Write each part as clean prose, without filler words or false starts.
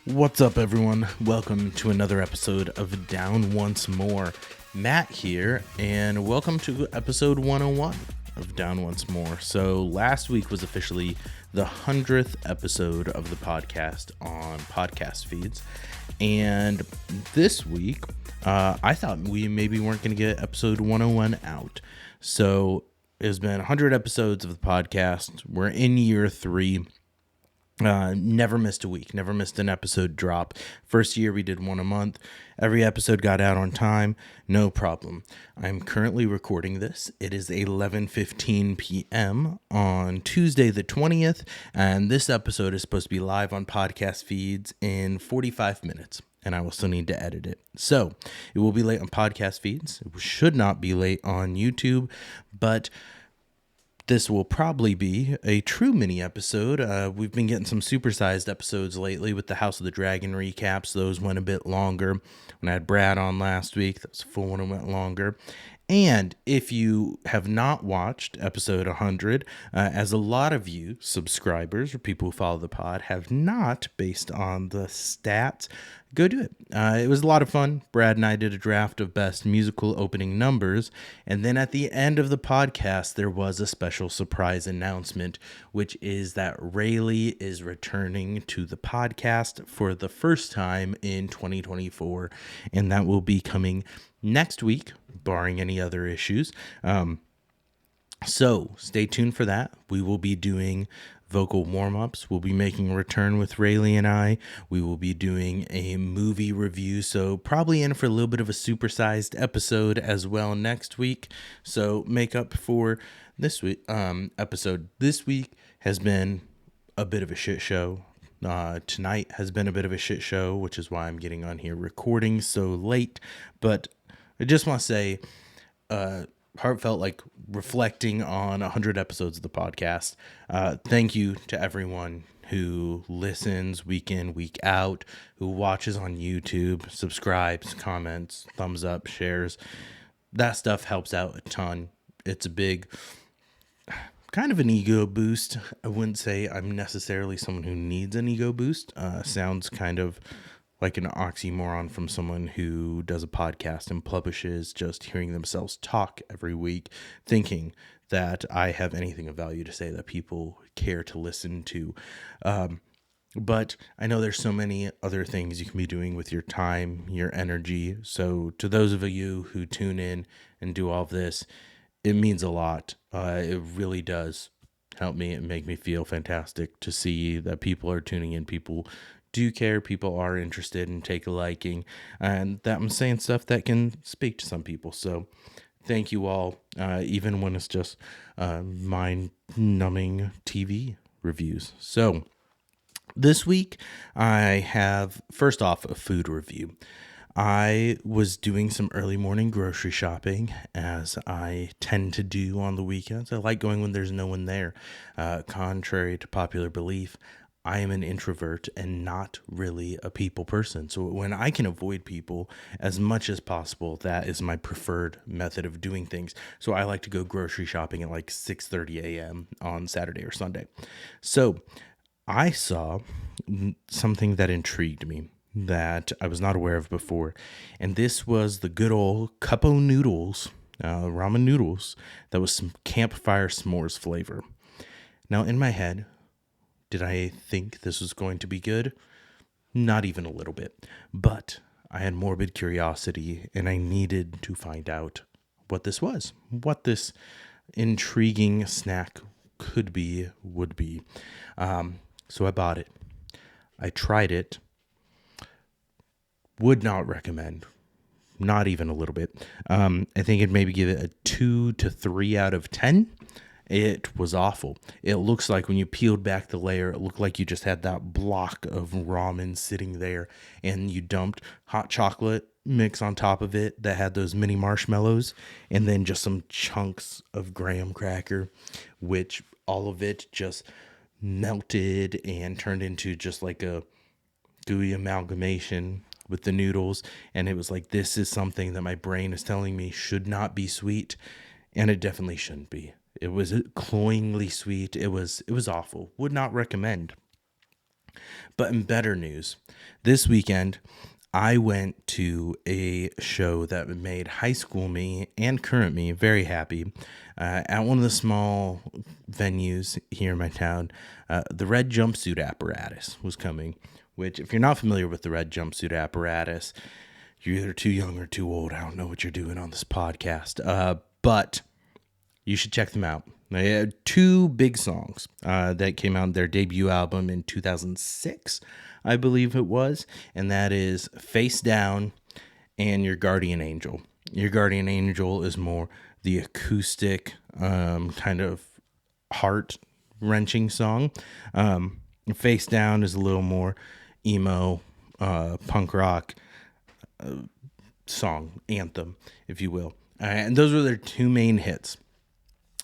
What's up, everyone? Welcome to another episode of Down Once More. Matt here, and welcome to episode 101 of Down Once More. So last week was officially the 100th episode of the podcast on podcast feeds, and this week I thought we maybe weren't going to get episode 101 out. So it's been 100 episodes of the podcast. We're in year 3. Never missed a week, never missed an episode drop. First year we did one a month. Every episode got out on time, no problem. I'm currently recording this. It is 11:15 p.m. on Tuesday the 20th, and this episode is supposed to be live on podcast feeds in 45 minutes, and I will still need to edit it. So it will be late on podcast feeds. It should not be late on YouTube, but this will probably be a true mini episode. We've been getting some supersized episodes lately with the House of the Dragon recaps. Those went a bit longer. When I had Brad on last week, that was a full one and went longer. And if you have not watched episode 100, as a lot of you subscribers or people who follow the pod have not, based on the stats, go do it. It was a lot of fun. Brad and I did a draft of best musical opening numbers. And then at the end of the podcast, there was a special surprise announcement, which is that Rayleigh is returning to the podcast for the first time in 2024. And that will be coming next week, barring any other issues. So stay tuned for that. We will be doing vocal warm-ups. We'll be making a return with Rayleigh and I. We will be doing a movie review, so probably in for a little bit of a supersized episode as well next week. So make up for this week episode. This week has been a bit of a shit show. Tonight has been a bit of a shit show, which is why I'm getting on here recording so late. But I just want to say, heartfelt, like, reflecting on 100 episodes of the podcast. Thank you to everyone who listens week in, week out, who watches on YouTube, subscribes, comments, thumbs up, shares. That stuff helps out a ton. It's a big, kind of an ego boost. I wouldn't say I'm necessarily someone who needs an ego boost. Sounds kind of like an oxymoron from someone who does a podcast and publishes just hearing themselves talk every week, thinking that I have anything of value to say that people care to listen to. But I know there's so many other things you can be doing with your time, your energy. So to those of you who tune in and do all of this, it means a lot. It really does help me and make me feel fantastic to see that people are tuning in. People do care, people are interested and take a liking, and that I'm saying stuff that can speak to some people. So thank you all, even when it's just mind-numbing TV reviews. So this week I have, first off, a food review. I was doing some early morning grocery shopping, as I tend to do on the weekends. I like going when there's no one there. Contrary to popular belief, I am an introvert and not really a people person. So when I can avoid people as much as possible, that is my preferred method of doing things. So I like to go grocery shopping at like 6:30 a.m. on Saturday or Sunday. So I saw something that intrigued me that I was not aware of before. And this was the good old cupo noodles, ramen noodles, that was some campfire s'mores flavor. Now in my head, did I think this was going to be good? Not even a little bit. But I had morbid curiosity, and I needed to find out what this was, what this intriguing snack could be, would be. So I bought it. I tried it. Would not recommend. Not even a little bit. I think I'd maybe give it a 2 to 3 out of 10. It was awful. It looks like when you peeled back the layer, it looked like you just had that block of ramen sitting there, and you dumped hot chocolate mix on top of it that had those mini marshmallows, and then just some chunks of graham cracker, which all of it just melted and turned into just like a gooey amalgamation with the noodles. And it was like, this is something that my brain is telling me should not be sweet, and it definitely shouldn't be. It was cloyingly sweet. It was awful. Would not recommend. But in better news, this weekend, I went to a show that made high school me and current me very happy at one of the small venues here in my town. The Red Jumpsuit Apparatus was coming, which, if you're not familiar with the Red Jumpsuit Apparatus, you're either too young or too old. I don't know what you're doing on this podcast, but you should check them out. They had two big songs that came out on their debut album in 2006, I believe it was, and that is Face Down and Your Guardian Angel. Your Guardian Angel is more the acoustic kind of heart-wrenching song. Face Down is a little more emo, punk rock song, anthem, if you will. And those were their two main hits.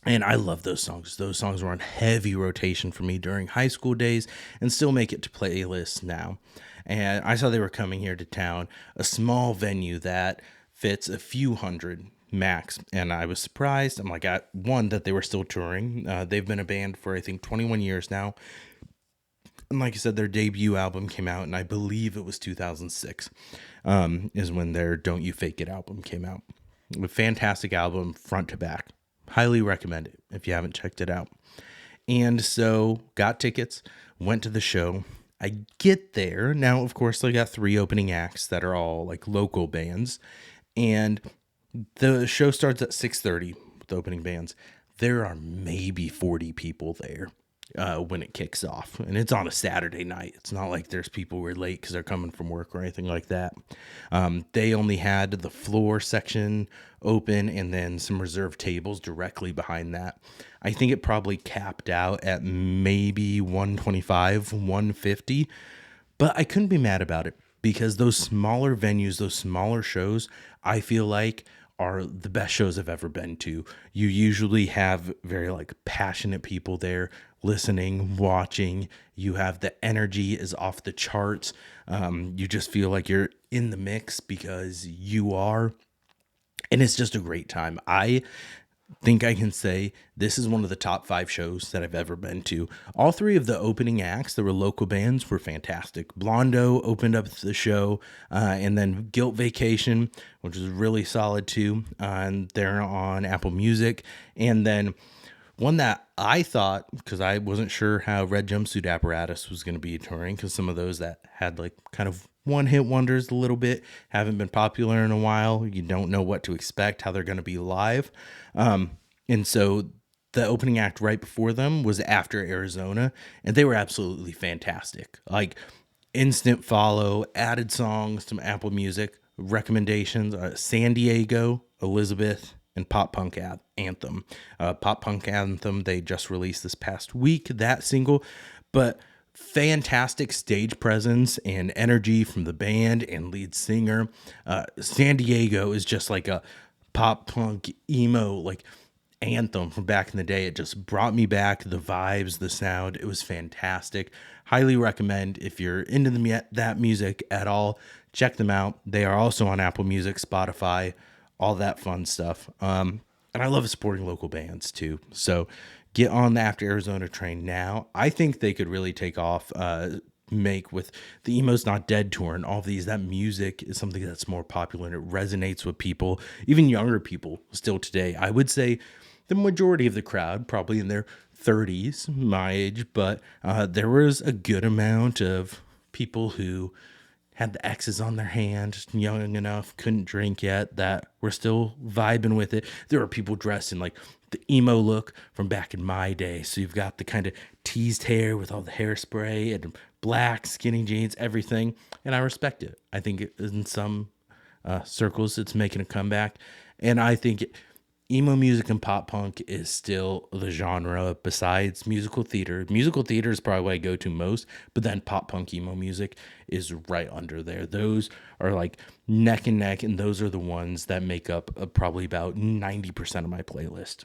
And I love those songs. Those songs were on heavy rotation for me during high school days and still make it to playlists now. And I saw they were coming here to town, a small venue that fits a few hundred max. And I was surprised. I'm like, one, that they were still touring. They've been a band for, I think, 21 years now. And like I said, their debut album came out, and I believe it was 2006 is when their Don't You Fake It album came out. A fantastic album, front to back. Highly recommend it if you haven't checked it out. And so got tickets, went to the show. I get there. Now, of course, they got three opening acts that are all like local bands. And the show starts at 6:30 with the opening bands. There are maybe 40 people there when it kicks off. And it's on a Saturday night. It's not like there's people who are late because they're coming from work or anything like that. They only had the floor section open and then some reserved tables directly behind that. I think it probably capped out at maybe 125, 150, but I couldn't be mad about it because those smaller venues, those smaller shows, I feel like are the best shows I've ever been to. You usually have very like passionate people there listening, watching. You have the energy is off the charts. You just feel like you're in the mix because you are. And it's just a great time. I think I can say this is one of the top 5 shows that I've ever been to. All three of the opening acts that were local bands were fantastic. Blondo opened up the show, and then Guilt Vacation, which was really solid too. And they're on Apple Music. And then one that I thought, because I wasn't sure how Red Jumpsuit Apparatus was going to be touring, because some of those that had like kind of one-hit wonders a little bit, haven't been popular in a while. You don't know what to expect, how they're going to be live. And so the opening act right before them was After Arizona, and they were absolutely fantastic. Like instant follow, added songs to Apple Music, recommendations, San Diego, Elizabeth, and Pop Punk Anthem. Pop Punk Anthem, they just released this past week, that single, but fantastic stage presence and energy from the band and lead singer. San Diego is just like a pop punk emo like anthem from back in the day. It just brought me back, the vibes, the sound. It was fantastic. Highly recommend if you're into that music at all, check them out. They are also on Apple Music, Spotify, all that fun stuff. And I love supporting local bands too. So get on the After Arizona train now. I think they could really take off, make with the Emo's Not Dead tour and all of these. That music is something that's more popular and it resonates with people, even younger people still today. I would say the majority of the crowd, probably in their 30s, my age, but there was a good amount of people who had the X's on their hand, young enough, couldn't drink yet, that were still vibing with it. There were people dressed in like the emo look from back in my day. So you've got the kind of teased hair with all the hairspray and black skinny jeans, everything. And I respect it. I think in some circles it's making a comeback. And I think emo music and pop punk is still the genre besides musical theater. Musical theater is probably what I go to most, but then pop punk emo music is right under there. Those are like neck and neck, and those are the ones that make up probably about 90% of my playlist.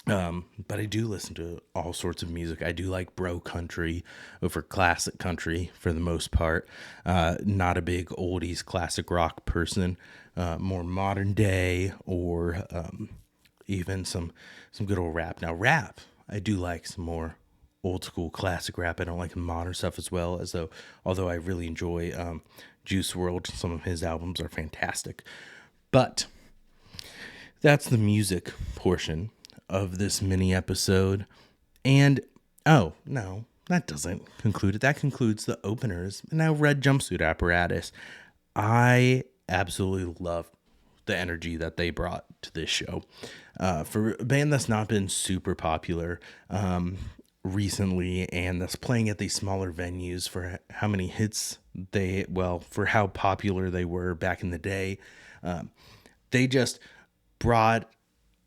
But I do listen to all sorts of music. I do like bro country over classic country for the most part. Not a big oldies classic rock person. More modern day or even some good old rap. Now rap, I do like some more old school classic rap. I don't like modern stuff as well, although I really enjoy Juice World. Some of his albums are fantastic. But that's the music portion of this mini episode. And oh, no, that doesn't conclude it. That concludes the openers. Now, Red Jumpsuit Apparatus. I absolutely love the energy that they brought to this show. For a band that's not been super popular recently and that's playing at these smaller venues, for how many hits for how popular they were back in the day, they just brought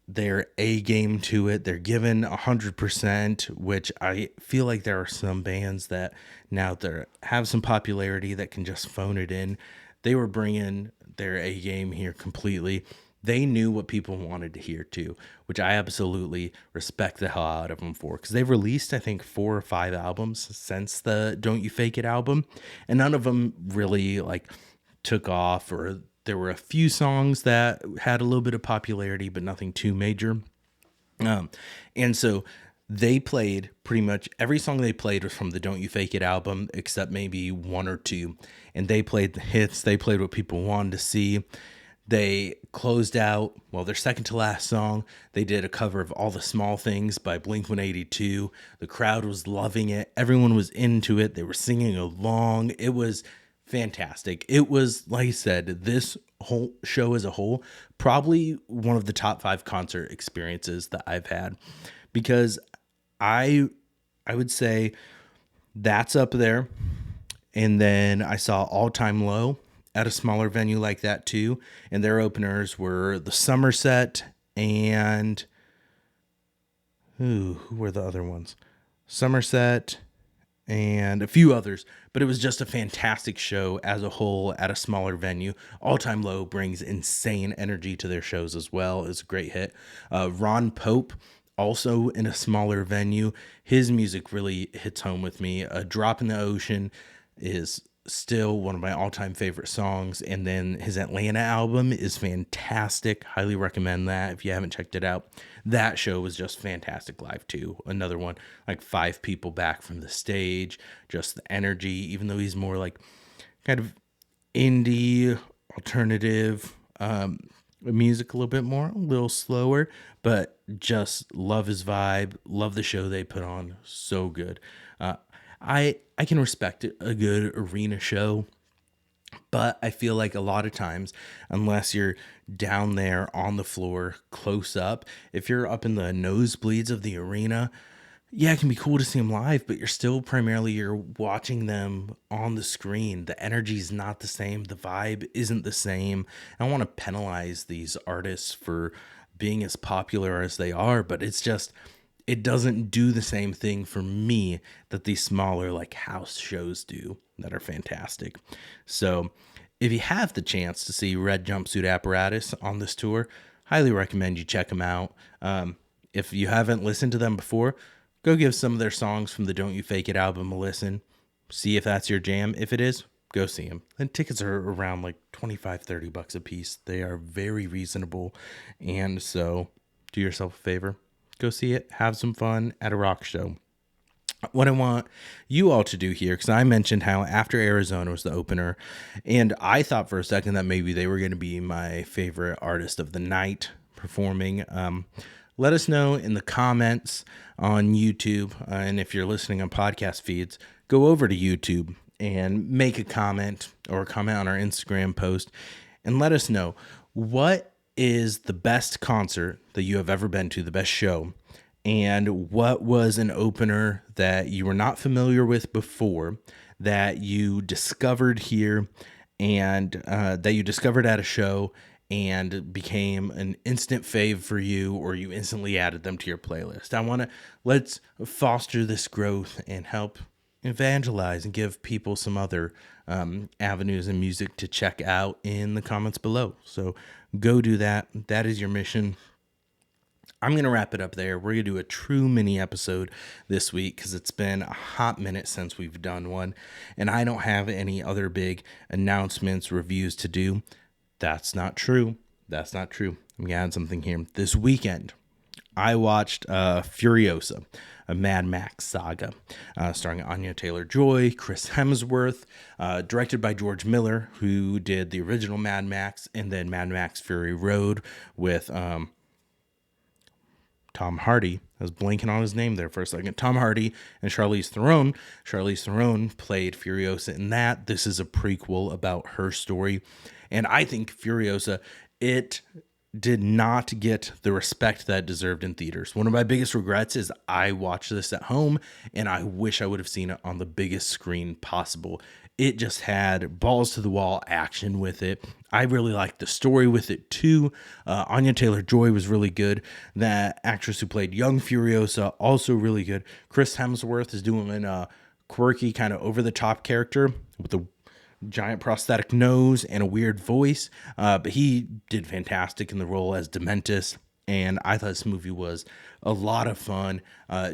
their A game to it. They're given 100%, which I feel like there are some bands that now they have some popularity that can just phone it in. They were bringing their A game here completely. They knew what people wanted to hear too, which I absolutely respect the hell out of them for, because they've released, I think, 4 or 5 albums since the Don't You Fake It album, and none of them really took off, or there were a few songs that had a little bit of popularity, but nothing too major. And so they played pretty much every song they played was from the Don't You Fake It album, except maybe 1 or 2. And they played the hits. They played what people wanted to see. They closed out, their second to last song, they did a cover of All the Small Things by Blink-182. The crowd was loving it. Everyone was into it. They were singing along. It was fantastic. It was, like I said, this whole show as a whole, probably one of the top 5 concert experiences that I've had, because I would say that's up there. And then I saw All Time Low at a smaller venue like that too, and their openers were the Somerset and who were the other ones? Somerset and a few others, but it was just a fantastic show as a whole at a smaller venue. All Time Low brings insane energy to their shows as well. It's a great hit. Ron Pope, also in a smaller venue, his music really hits home with me. A Drop in the Ocean is still one of my all-time favorite songs, and then his Atlanta album is fantastic. Highly recommend that if you haven't checked it out. That show was just fantastic live too. Another one, 5 people back from the stage, just the energy, even though he's more kind of indie alternative music, a little slower, but just love his vibe, love the show they put on. So good. I can respect it, a good arena show, but I feel like a lot of times, unless you're down there on the floor close up, if you're up in the nosebleeds of the arena, yeah, it can be cool to see them live, but you're watching them on the screen. The energy's not the same. The vibe isn't the same. I don't want to penalize these artists for being as popular as they are, but it doesn't do the same thing for me that these smaller house shows do that are fantastic. So if you have the chance to see Red Jumpsuit Apparatus on this tour, highly recommend you check them out. If you haven't listened to them before, go give some of their songs from the Don't You Fake It album a listen. See if that's your jam. If it is, go see them. And tickets are around $25-$30 a piece. They are very reasonable. And so do yourself a favor. Go see it. Have some fun at a rock show. What I want you all to do here, because I mentioned how After Arizona was the opener, and I thought for a second that maybe they were going to be my favorite artist of the night performing. Let us know in the comments on YouTube, and if you're listening on podcast feeds, go over to YouTube and make a comment or comment on our Instagram post and let us know what is the best concert that you have ever been to, the best show, and what was an opener that you were not familiar with before that you discovered here and that you discovered at a show and became an instant fave for you, or you instantly added them to your playlist. Let's foster this growth and help evangelize and give people some other avenues and music to check out in the comments below. So go do that. That is your mission. I'm going to wrap it up there. We're going to do a true mini episode this week because it's been a hot minute since we've done one, and I don't have any other big announcements, reviews to do. That's not true. I'm going to add something here. This weekend, I watched Furiosa, a Mad Max saga, starring Anya Taylor-Joy, Chris Hemsworth, directed by George Miller, who did the original Mad Max, and then Mad Max Fury Road with Tom Hardy. I was blanking on his name there for a second. Tom Hardy and Charlize Theron. Charlize Theron played Furiosa in that. This is a prequel about her story. And I think Furiosa, it did not get the respect that it deserved in theaters. One of my biggest regrets is I watched this at home and I wish I would have seen it on the biggest screen possible. It just had balls to the wall action with it. I really liked the story with it too. Anya Taylor-Joy was really good. That actress who played young Furiosa, also really good. Chris Hemsworth is doing a quirky, kind of over-the-top character with a giant prosthetic nose and a weird voice, but he did fantastic in the role as Dementus, and I thought this movie was a lot of fun.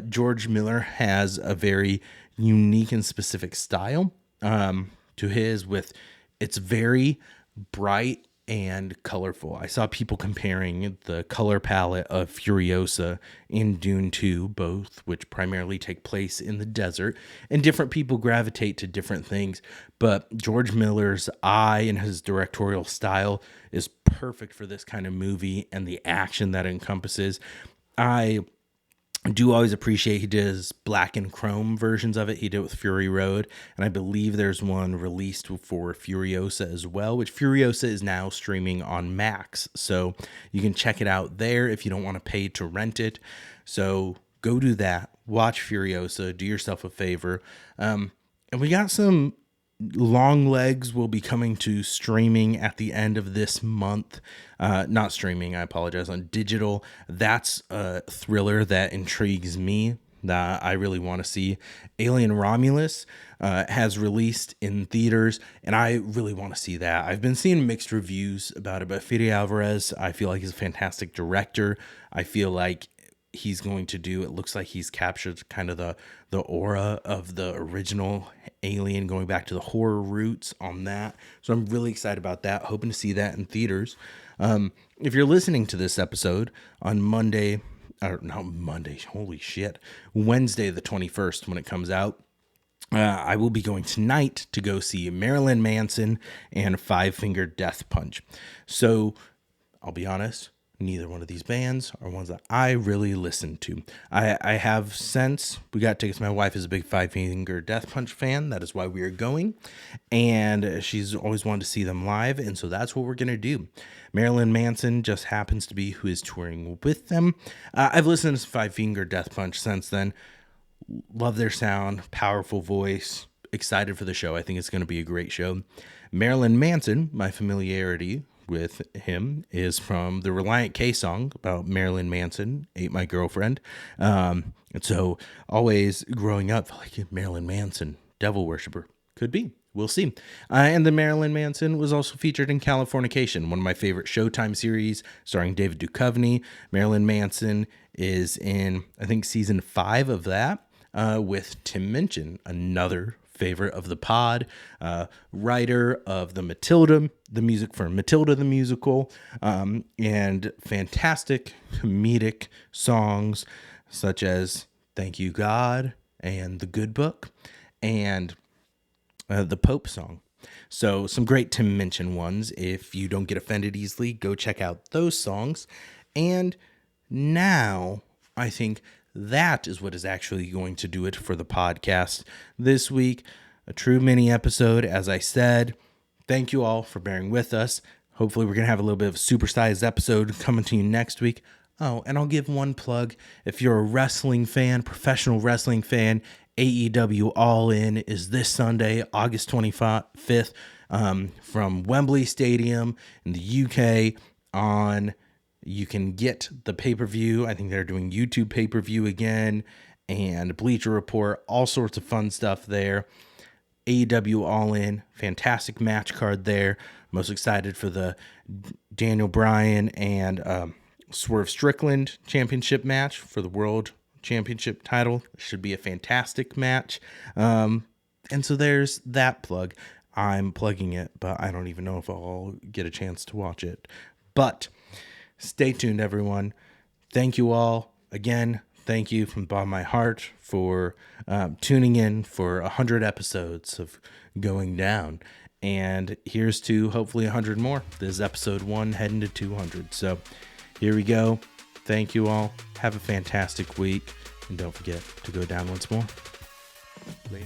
George Miller has a very unique and specific style to his, with it's very bright and colorful. I saw people comparing the color palette of Furiosa in Dune 2, both which primarily take place in the desert, and different people gravitate to different things. But George Miller's eye and his directorial style is perfect for this kind of movie and the action that it encompasses. I do always appreciate he did his black and chrome versions of it. He did it with Fury Road, and I believe there's one released for Furiosa as well, which Furiosa is now streaming on Max, so you can check it out there if you don't want to pay to rent it. So go do that. Watch Furiosa. Do yourself a favor. And we got some Long Legs will be coming to streaming at the end of this month. Not streaming, I apologize, on digital. That's a thriller that intrigues me, that I really want to see. Alien Romulus has released in theaters, and I really want to see that. I've been seeing mixed reviews about it, but Fede Alvarez, I feel like he's a fantastic director. I feel like he's going to do, it looks like he's captured kind of the aura of the original Alien, going back to the horror roots on that. So I'm really excited about that, hoping to see that in theaters. If you're listening to this episode on Monday, or not Monday, holy shit, Wednesday the 21st when it comes out, I will be going tonight to go see Marilyn Manson and Five Finger Death Punch. So I'll be honest, neither one of these bands are ones that I really listen to. I have since we got tickets. My wife is a big Five Finger Death Punch fan. That is why we are going. And she's always wanted to see them live. And so that's what we're going to do. Marilyn Manson just happens to be who is touring with them. I've listened to Five Finger Death Punch since then. Love their sound, powerful voice. Excited for the show. I think it's going to be a great show. Marilyn Manson, my familiarity with him is from the Reliant K song about Marilyn Manson ate my girlfriend. And so always growing up, like Marilyn Manson, devil worshiper. Could be. We'll see. And the Marilyn Manson was also featured in Californication, one of my favorite Showtime series starring David Duchovny. Marilyn Manson is in, I think, season 5 of that with Tim Minchin, another favorite of the pod, writer of the music for Matilda the musical, and fantastic comedic songs such as Thank You God and The Good Book and the Pope song. So some great Tim Minchin ones. If you don't get offended easily, go check out those songs. And now I think that is what is actually going to do it for the podcast this week. A true mini episode, as I said. Thank you all for bearing with us. Hopefully we're going to have a little bit of a supersized episode coming to you next week. Oh, and I'll give one plug. If you're a wrestling fan, professional wrestling fan, AEW All In is this Sunday, August 25th, from Wembley Stadium in the UK on. You can get the pay-per-view. I think they're doing YouTube pay-per-view again, and Bleacher Report, all sorts of fun stuff there. AEW All In, fantastic match card there. Most excited for the Daniel Bryan and Swerve Strickland championship match for the World Championship title. Should be a fantastic match. And so there's that plug. I'm plugging it, but I don't even know if I'll get a chance to watch it. But stay tuned, everyone. thank you all again. Thank you from the bottom of my heart for tuning in for 100 episodes of Going Down. And here's to hopefully 100 more. This is episode 1 heading to 200. So here we go. Thank you all. Have a fantastic week. And don't forget to go down once more. Later.